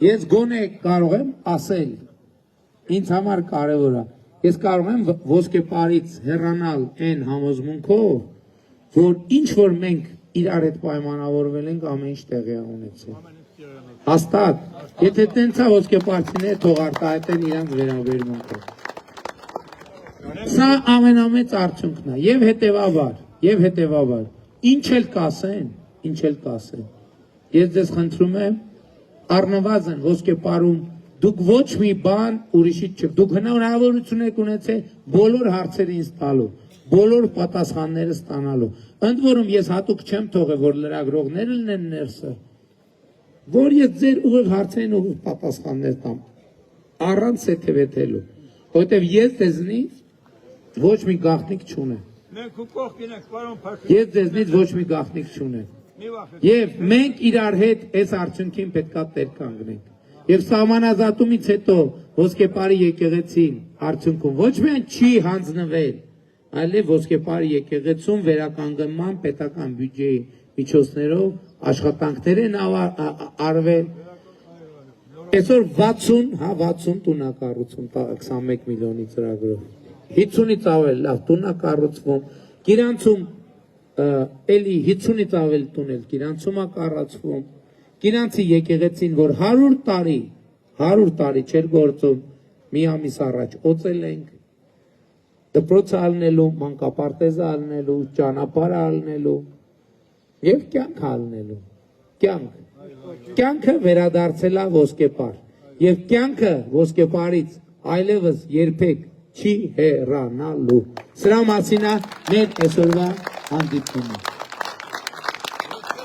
Ես գոնե կարող եմ ասել, ինձ համար կարևոր է, ես կարող եմ ոսկեպարից հեռանալ այն համոզմունքով, որ ինչ որ մենք իրար հետ պայմանավորվել ենք ամեն ինչ տեղի ունեցել։ Հաստատ, եթե տենց է ոսկեպարցիները թող արտահայտեն իրանք վերաբերմունքը։ Սա ամենամեծ արդյունքն է, եւ հետեւաբար, ինչ էլ կասեն, ես ձեզ խնդրում եմ, առնվազն ոսկեպարում դուք ոչ մի բան ուրիշից չեք, դուք հնարավորություն եք ունեցել բոլոր հարցերը ինձ տալու, բոլոր պատասխանները ստանալու, ընդ որում ես հատուկ չեմ թողել, որ լրագրողները լինեն ներսը, որ ես ձեր ուղիղ հարցերին ուղիղ պատասխաններ տամ, առանց սեթևեթելու, որովհետև ես ձեզնից ոչ մի գաղտնիք չունեմ, ես ձեզնից ոչ մի գաղտնիք չունեմ, եւ մենք իրար հետ այս արդյունքին պետքա տեր կանգնենք, եւ սահմանազատումից հետո ոսկեպարի եկեղեցին արդյունքում ոչ միայն չի հանձնվել, այլև ոսկեպարի եկեղեցում վերականգնման պետական բյուջեի միջոցներով աշխատանքներ են արվել, այսօր 60 տունակառուցում 21 միլիոնի ծրագրով, 50-ից ավել լավ տուն է կառուցվում, Գիրանցում էլի 50-ից ավել տուն էլ Գիրանցում է կառուցվում, Գիրանցի եկեղեցին, որ 100 տարի չէր գործում, մի ամիս առաջ օծել ենք, դպրոցը ալնելու, մանկապարտեզը ալնելու, ճանապարհը ալնելու եւ կյանք ալնելու, կյանքը վերադարձել է ոսկեպար եւ կյանքը ոսկեպարից այլևս երբեք չի հեռանալու, սրա մասին է մեր այսօրվա հանդիպումը։